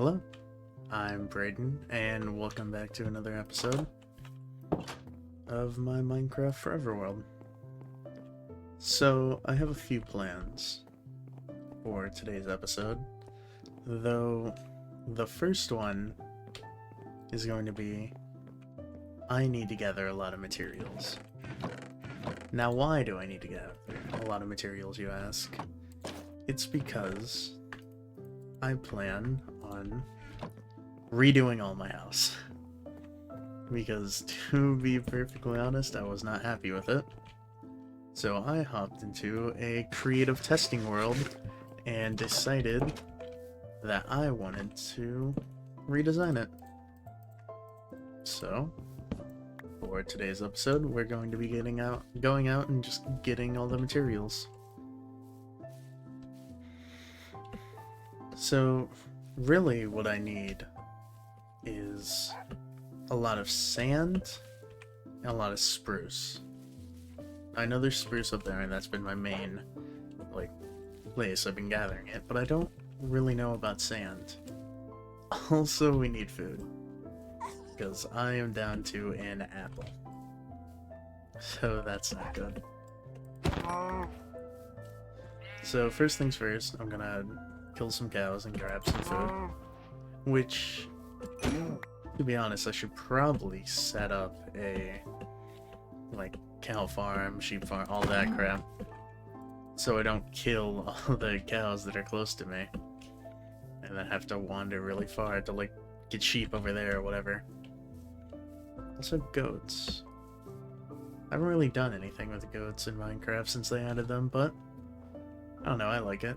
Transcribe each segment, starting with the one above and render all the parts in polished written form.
Hello, I'm Braden, and welcome back to another episode of my Minecraft Forever World. So, I have a few plans for today's episode, though the first one is going to be I need to gather a lot of materials. Now, why do I need to gather a lot of materials, you ask? It's because I plan on redoing all my house. Because, to be perfectly honest, I was not happy with it. So I hopped into a creative testing world and decided that I wanted to redesign it. So, for today's episode, we're going to be going out and just getting all the materials. So, really what I need is a lot of sand and a lot of spruce. I know there's spruce up there and that's been my main, place I've been gathering it, but I don't really know about sand. Also, we need food, because I am down to an apple. So that's not good. So first things first, I'm gonna kill some cows and grab some food, which, to be honest, I should probably set up a, cow farm, sheep farm, all that crap, so I don't kill all the cows that are close to me, and then have to wander really far to, get sheep over there or whatever. Also, goats. I haven't really done anything with goats in Minecraft since they added them, but I don't know, I like it.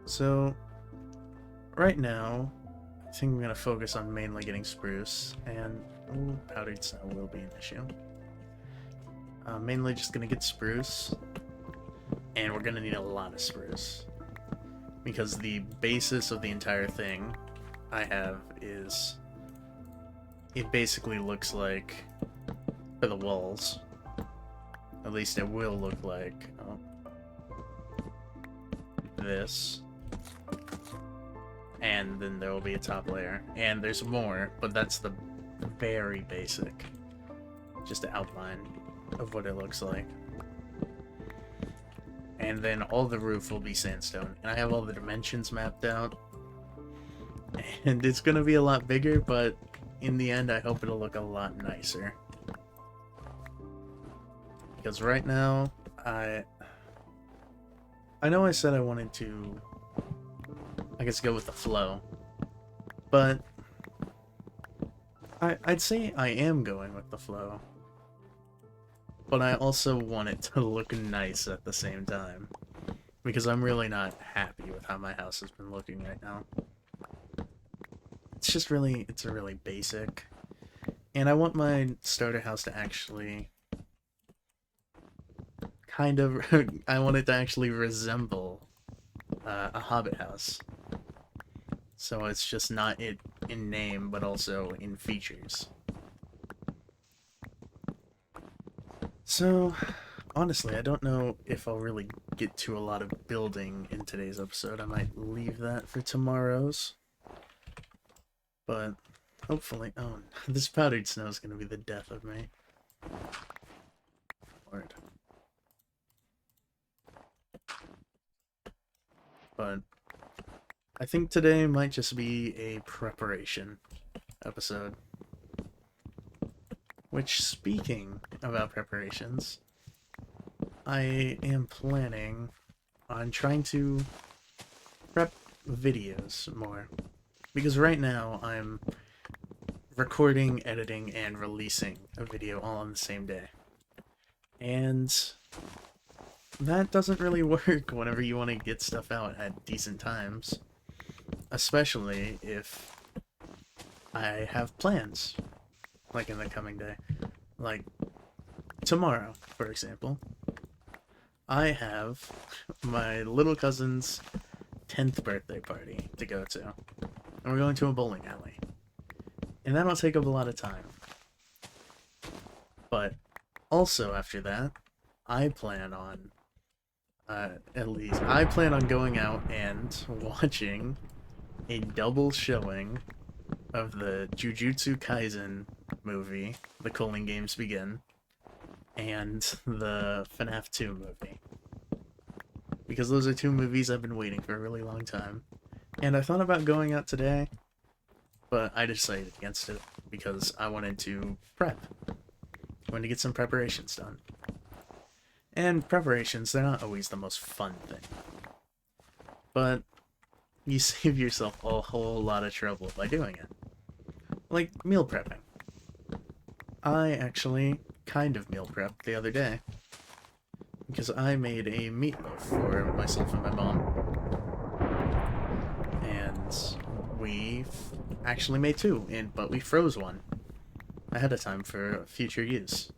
So, right now, I think I'm going to focus on mainly getting spruce, and powdered snow will be an issue. Mainly just going to get spruce, and we're going to need a lot of spruce, because the basis of the entire thing I have is, it basically looks like, for the walls, at least it will look like, this. And then there will be a top layer. And there's more, but that's the very basic, just an outline of what it looks like. And then all the roof will be sandstone. And I have all the dimensions mapped out. And it's gonna be a lot bigger, but in the end I hope it'll look a lot nicer. Because right now, I know I said I wanted to, I guess, go with the flow, but I'd say I am going with the flow, but I also want it to look nice at the same time, because I'm really not happy with how my house has been looking right now. It's just really, it's a really basic, and I want my starter house to actually I want it to actually resemble a hobbit house. So it's just not it in name, but also in features. So, honestly, I don't know if I'll really get to a lot of building in today's episode. I might leave that for tomorrow's. But, hopefully... Oh, this powdered snow is going to be the death of me. Lord. But I think today might just be a preparation episode. Which, speaking about preparations, I am planning on trying to prep videos more. Because right now I'm recording, editing, and releasing a video all on the same day. And that doesn't really work whenever you want to get stuff out at decent times. Especially if I have plans, in the coming day. Like, tomorrow, for example, I have my little cousin's 10th birthday party to go to. And we're going to a bowling alley. And that'll take up a lot of time. But also after that, I plan on at least, I plan on going out and watching a double showing of the Jujutsu Kaisen movie, The Culling Games Begin, and the FNAF 2 movie. Because those are two movies I've been waiting for a really long time. And I thought about going out today, but I decided against it because I wanted to prep. I wanted to get some preparations done. And preparations, they're not always the most fun thing. But you save yourself a whole lot of trouble by doing it. Like meal prepping. I actually kind of meal prepped the other day. Because I made a meatloaf for myself and my mom. And we actually made two, but we froze one ahead of time for future use.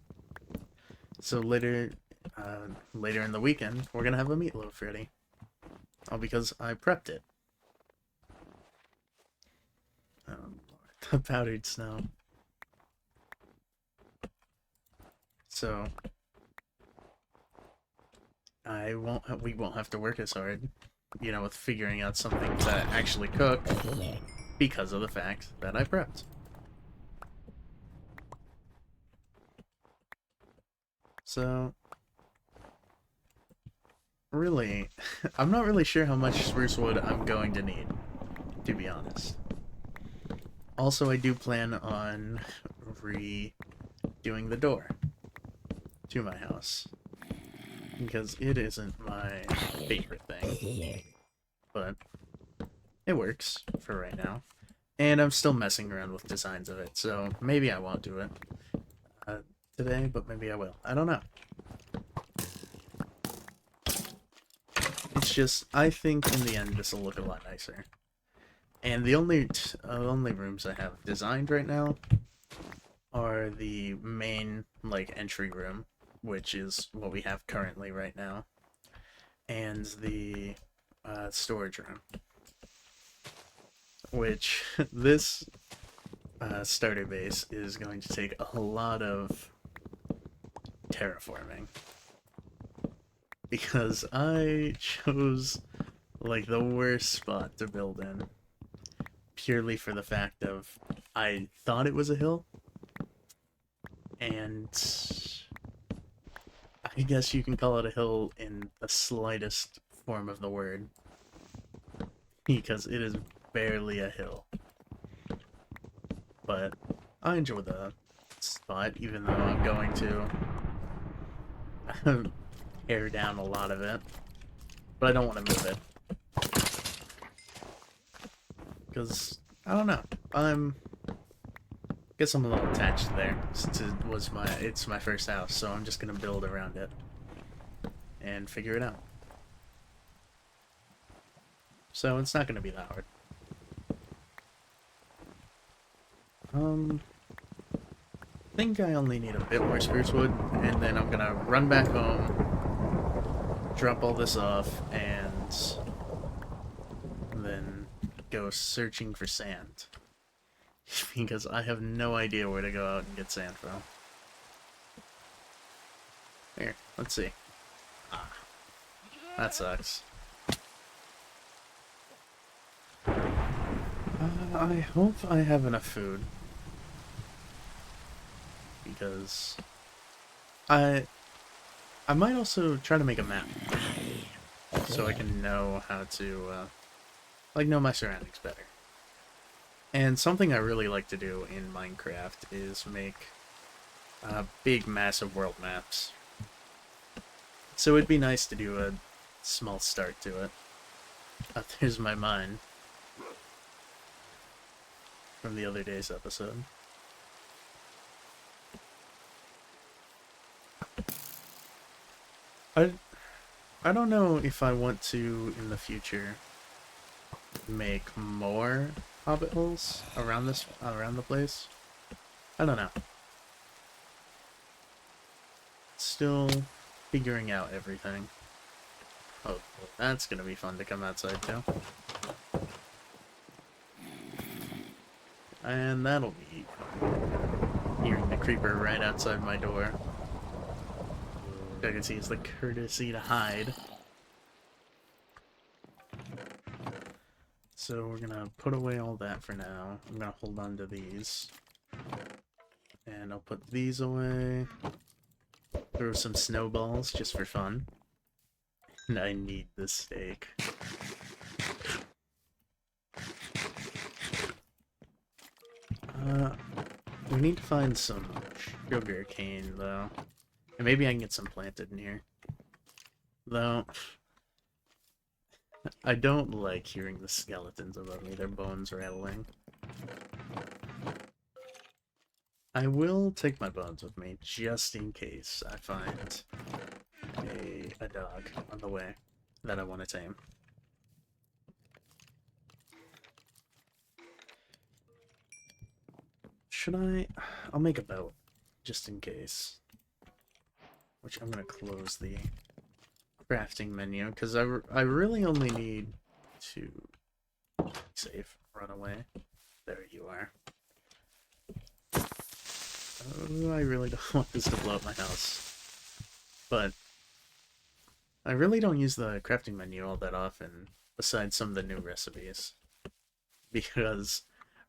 So later in the weekend, we're gonna have a meatloaf ready. All because I prepped it. The powdered snow. So we won't have to work as hard, with figuring out something to actually cook because of the fact that I prepped. So, really, I'm not really sure how much spruce wood I'm going to need, to be honest. Also, I do plan on redoing the door to my house. Because it isn't my favorite thing. But it works for right now. And I'm still messing around with designs of it, so maybe I won't do it today, but maybe I will. I don't know. It's just, I think in the end this will look a lot nicer. And the only rooms I have designed right now are the main, entry room, which is what we have currently right now, and the storage room. Which, this starter base is going to take a lot of terraforming. Because I chose, the worst spot to build in. Purely for the fact of, I thought it was a hill, and I guess you can call it a hill in the slightest form of the word. Because it is barely a hill. But I enjoy the spot, even though I'm going to tear down a lot of it. But I don't want to move it. Because, I don't know, I guess I'm a little attached there, since it's my first house, so I'm just gonna build around it and figure it out. So it's not gonna be that hard. I think I only need a bit more spruce wood, and then I'm gonna run back home, drop all this off, and then go searching for sand. Because I have no idea where to go out and get sand from. Here, let's see. Ah, that sucks. I hope I have enough food. Because I might also try to make a map. So I can know how to, know my surroundings better. And something I really like to do in Minecraft is make big, massive world maps. So it'd be nice to do a small start to it. There's my mine from the other day's episode. I don't know if I want to, in the future, make more hobbit holes around the place. I don't know. Still figuring out everything. Oh, well, that's gonna be fun to come outside to. And that'll be fun. Hearing the creeper right outside my door. I can see it's the courtesy to hide So we're gonna put away all that for now. I'm gonna hold on to these. And I'll put these away. Throw some snowballs just for fun. And I need this steak. We need to find some sugar cane, though. And maybe I can get some planted in here. Though, I don't like hearing the skeletons above me, their bones rattling. I will take my bones with me, just in case I find a dog on the way that I want to tame. Should I? I'll make a boat, just in case. Which I'm going to close the crafting menu, because I really only need to save, run away. There you are. Oh, I really don't want this to blow up my house. But I really don't use the crafting menu all that often, besides some of the new recipes. Because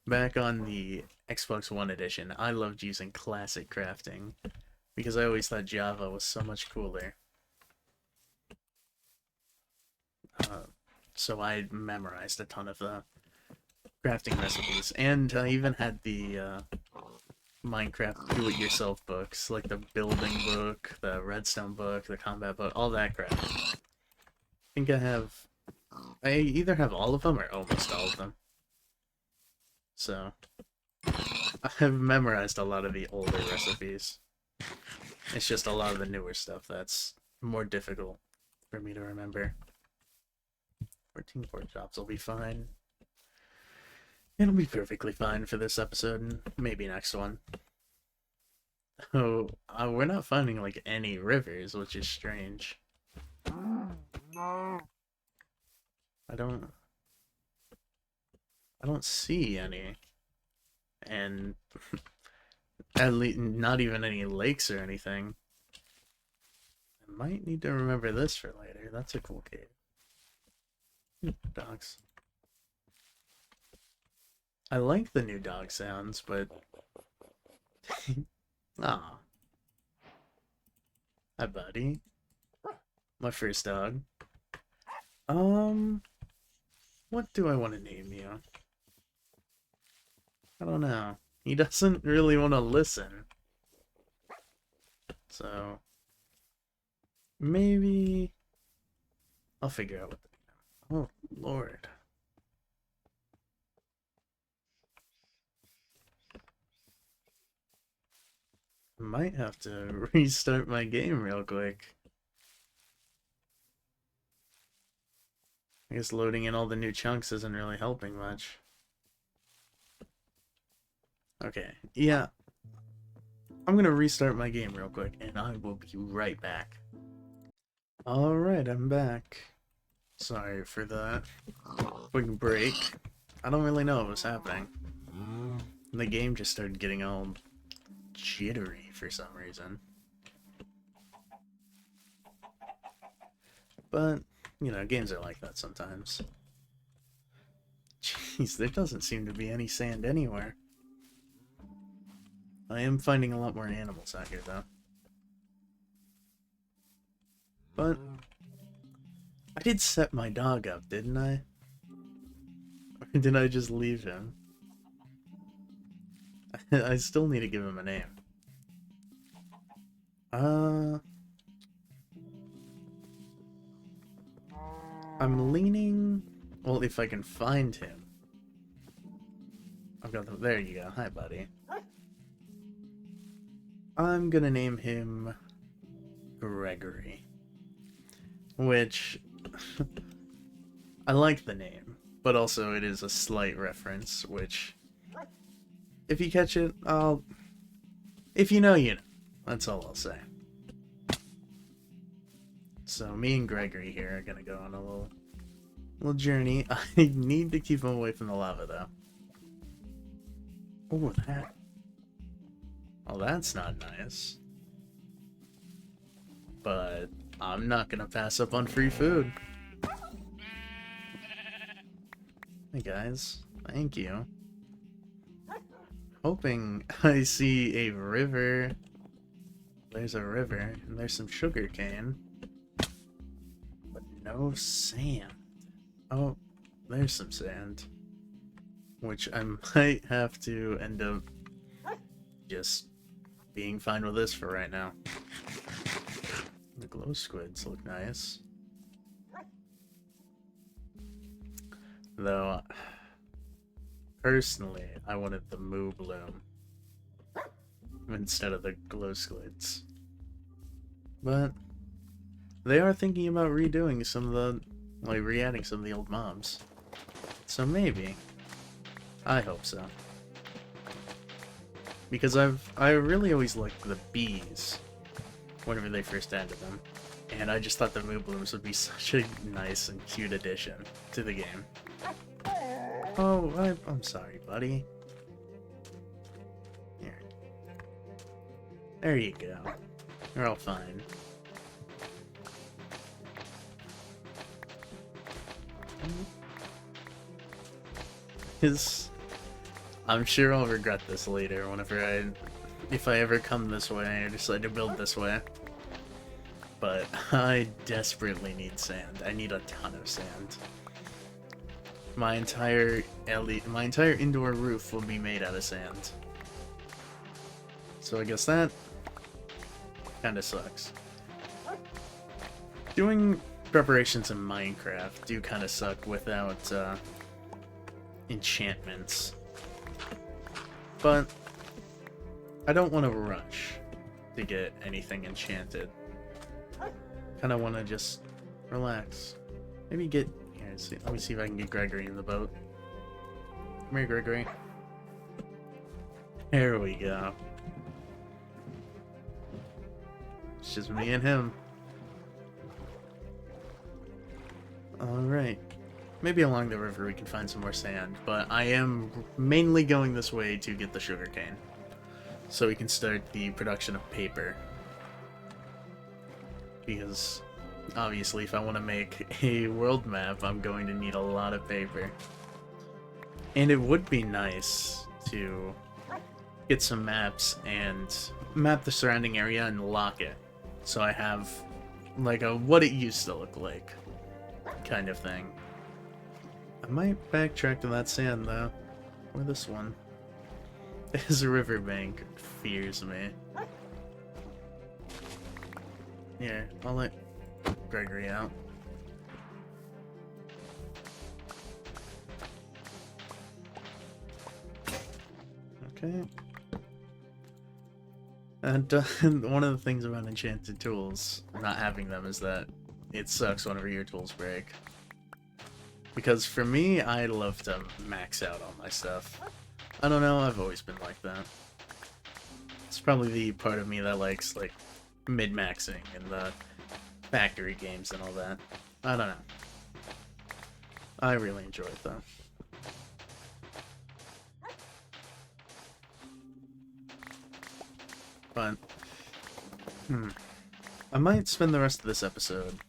back on the Xbox One edition, I loved using classic crafting, because I always thought Java was so much cooler. So I memorized a ton of the crafting recipes, and I even had the Minecraft do-it-yourself books, like the building book, the redstone book, the combat book, all that crap. I think I either have all of them or almost all of them. So, I've memorized a lot of the older recipes. It's just a lot of the newer stuff that's more difficult for me to remember. 14 pork chops will be fine. It'll be perfectly fine for this episode, and maybe next one. Oh, we're not finding, like, any rivers, which is strange. I don't see any. And at least not even any lakes or anything. I might need to remember this for later. That's a cool cave. Dogs. I like the new dog sounds, but... Aw. Hi, buddy. My first dog. What do I want to name you? I don't know. He doesn't really want to listen. So... maybe... I'll figure out what the... Oh, Lord. Might have to restart my game real quick. I guess loading in all the new chunks isn't really helping much. Okay, yeah. I'm gonna restart my game real quick, and I will be right back. Alright, I'm back. Sorry for that quick break. I don't really know what was happening. The game just started getting all jittery for some reason. But, you know, games are like that sometimes. Jeez, there doesn't seem to be any sand anywhere. I am finding a lot more animals out here, though. But I did set my dog up, didn't I? Or did I just leave him? I still need to give him a name. I'm leaning... Well, if I can find him. I've got the... There you go. Hi, buddy. I'm gonna name him... Gregory. Which... I like the name, but also it is a slight reference, which... If you catch it, I'll... If you know, you know. That's all I'll say. So me and Gregory here are gonna go on a little journey. I need to keep him away from the lava, though. Oh, that... Well, that's not nice. But I'm not gonna pass up on free food. Hey guys, thank you. Hoping I see a river. There's a river, and there's some sugar cane. But no sand. Oh, there's some sand. Which I might have to end up just being fine with this for right now. The glow squids look nice. Though, personally, I wanted the Moo Bloom instead of the glow squids. But they are thinking about redoing some of the, like, re-adding some of the old mobs. So maybe. I hope so. Because I really always liked the bees whenever they first added them. And I just thought the Moo Blooms would be such a nice and cute addition to the game. Oh, I'm sorry, buddy. Here. There you go. You're all fine. I'm sure I'll regret this later whenever if I ever come this way or decide to build this way. But I desperately need sand. I need a ton of sand. My entire indoor roof will be made out of sand. So I guess that kind of sucks. Doing preparations in Minecraft do kind of suck without enchantments. But I don't want to rush to get anything enchanted. Kind of want to just relax. Maybe get... Here, let me see if I can get Gregory in the boat. Come here, Gregory. There we go. It's just me and him. Alright. Maybe along the river we can find some more sand, but I am mainly going this way to get the sugarcane. So we can start the production of paper. Because, obviously, if I want to make a world map, I'm going to need a lot of paper. And it would be nice to get some maps and map the surrounding area and lock it. So I have, like, a what it used to look like kind of thing. I might backtrack to that sand, though. Or this one. This riverbank fears me. Here, I'll let Gregory out. Okay. And one of the things about enchanted tools, not having them, is that it sucks whenever your tools break. Because for me, I love to max out all my stuff. I don't know, I've always been like that. It's probably the part of me that likes, like, mid-maxing and the factory games and all that. I don't know. I really enjoy it, though. But, I might spend the rest of this episode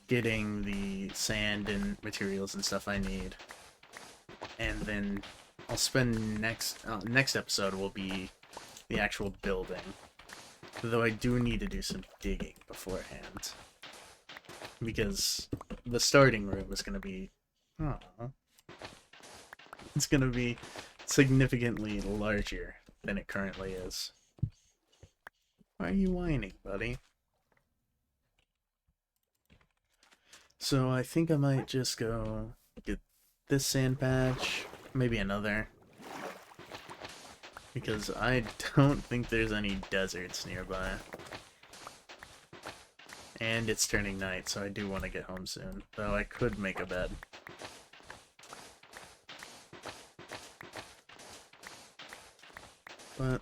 getting the sand and materials and stuff I need. And then I'll spend next episode will be the actual building. Though I do need to do some digging beforehand. Because the starting room is going to be... it's going to be significantly larger than it currently is. Why are you whining, buddy? So I think I might just go get this sand patch, maybe another. Because I don't think there's any deserts nearby. And it's turning night, so I do want to get home soon. Though I could make a bed. But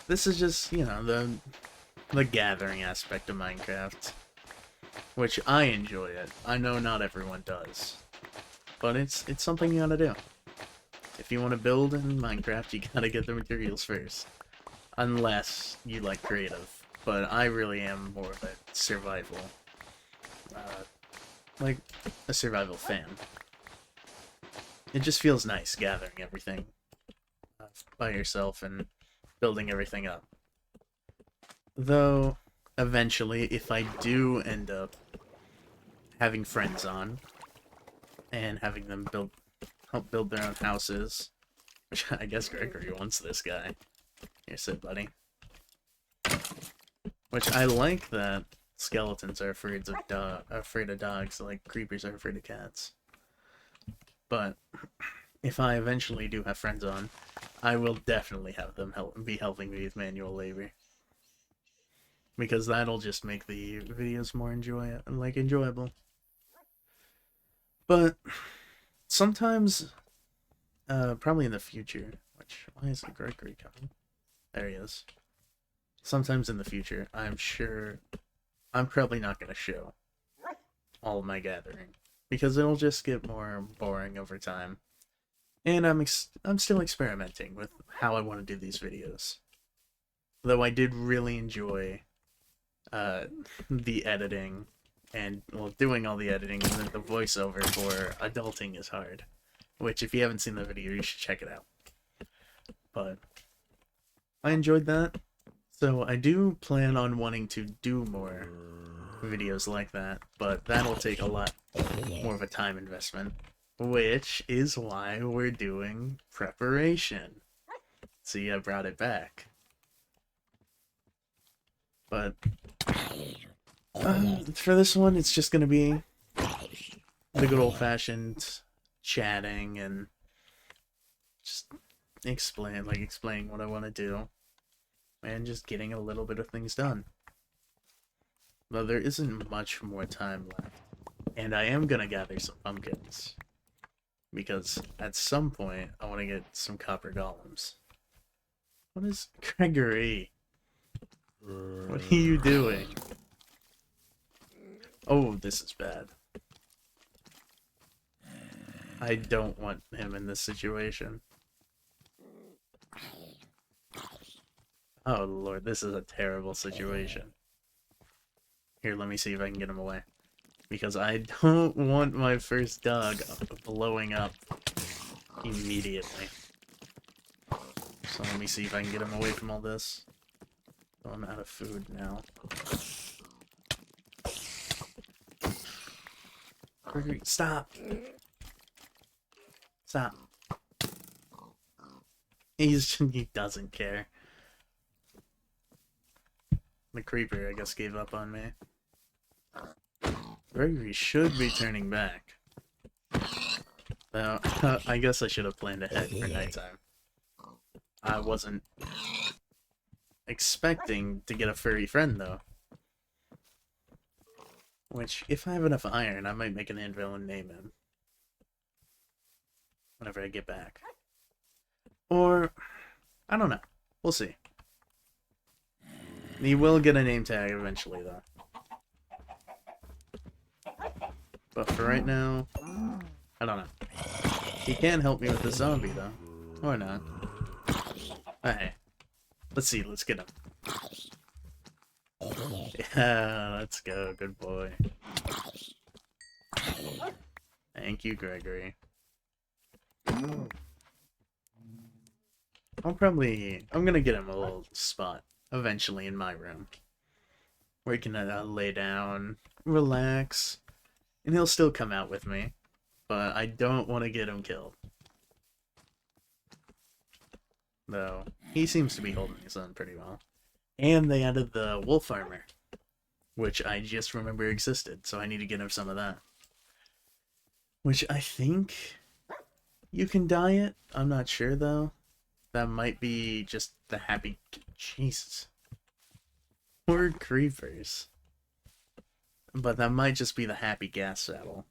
this is just, you know, the gathering aspect of Minecraft. Which I enjoy it. I know not everyone does. But it's something you gotta do. If you want to build in Minecraft, you gotta get the materials first. Unless you like creative. But I really am more of a survival like a survival fan. It just feels nice gathering everything by yourself and building everything up. Though, eventually, if I do end up having friends on, and having them help build their own houses, which I guess Gregory wants this guy. Here, sit, buddy. Which I like that skeletons are afraid of dogs, like creepers are afraid of cats. But if I eventually do have friends on, I will definitely have them be helping me with manual labor, because that'll just make the videos more enjoyable. But sometimes, probably in the future, why isn't Gregory coming? There he is. Sometimes in the future, I'm sure I'm probably not going to show all of my gathering, because it'll just get more boring over time. And I'm still experimenting with how I want to do these videos. Though I did really enjoy the editing, and, well, doing all the editing, and then the voiceover for Adulting is Hard. Which, if you haven't seen the video, you should check it out. But I enjoyed that. So I do plan on wanting to do more videos like that, but that'll take a lot more of a time investment, which is why we're doing preparation. See, I brought it back. But for this one, it's just gonna be the good old-fashioned chatting and just explaining what I want to do. And just getting a little bit of things done. Though there isn't much more time left. And I am gonna gather some pumpkins. Because at some point, I want to get some copper golems. What is Gregory? What are you doing? Oh, this is bad. I don't want him in this situation. Oh lord, this is a terrible situation. Here, let me see if I can get him away. Because I don't want my first dog blowing up immediately. So let me see if I can get him away from all this. Oh, I'm out of food now. Stop! Stop. He doesn't care. The creeper, I guess, gave up on me. Gregory should be turning back. Now, I guess I should have planned ahead for nighttime. I wasn't expecting to get a furry friend, though. Which, if I have enough iron, I might make an anvil and name him. Whenever I get back. Or, I don't know. We'll see. He will get a name tag eventually, though. But for right now, I don't know. He can help me with the zombie, though. Or not. Hey. Let's see, let's get him. Yeah, let's go, good boy. Thank you, Gregory. I'm gonna get him a little spot eventually in my room where he can lay down, relax, and he'll still come out with me, but I don't want to get him killed. Though, he seems to be holding his own pretty well. And they added the wolf armor, which I just remember existed, so I need to get him some of that. Which I think you can dye it. I'm not sure, though. That might be just the happy... Jesus. Poor creepers. But that might just be the happy gas saddle.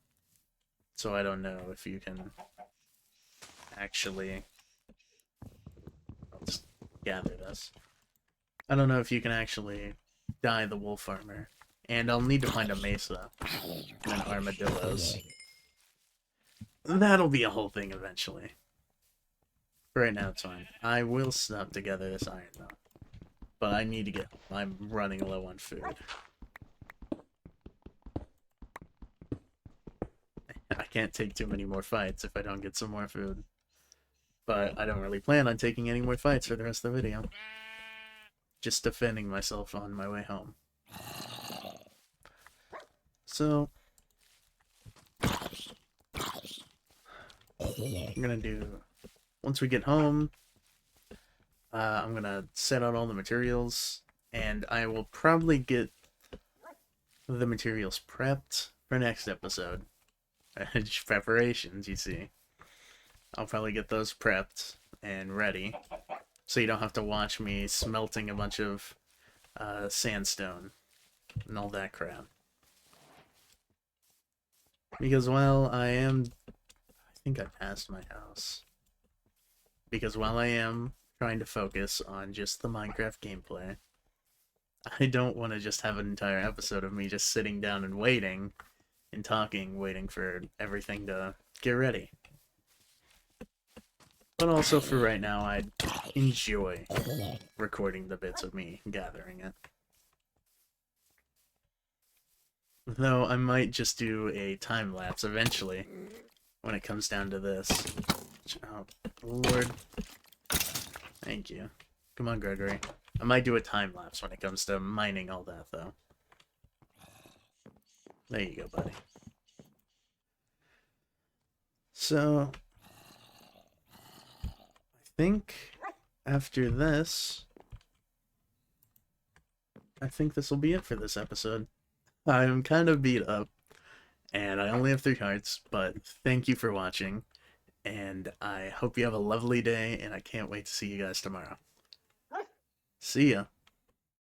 So I don't know if you can actually... Let's gather this. I don't know if you can actually dye the wolf armor. And I'll need to find a mesa and armadillos. That'll be a whole thing eventually. Right now it's fine. I will snap together this iron though. But I need to get... I'm running low on food. I can't take too many more fights if I don't get some more food. But I don't really plan on taking any more fights for the rest of the video. Just defending myself on my way home. So, I'm gonna do, once we get home, I'm gonna set out all the materials, and I will probably get the materials prepped for next episode. Preparations, you see. I'll probably get those prepped and ready, so you don't have to watch me smelting a bunch of sandstone and all that crap. Because, well, I think I passed my house. Because while I am trying to focus on just the Minecraft gameplay, I don't want to just have an entire episode of me just sitting down and waiting and talking, waiting for everything to get ready. But also for right now, I enjoy recording the bits of me gathering it. Though I might just do a time lapse eventually when it comes down to this. Oh, Lord. Thank you. Come on, Gregory. I might do a time lapse when it comes to mining all that, though. There you go, buddy. So, I think after this, I think this will be it for this episode. I'm kind of beat up, and I only have 3 hearts, but thank you for watching, and I hope you have a lovely day, and I can't wait to see you guys tomorrow. See ya.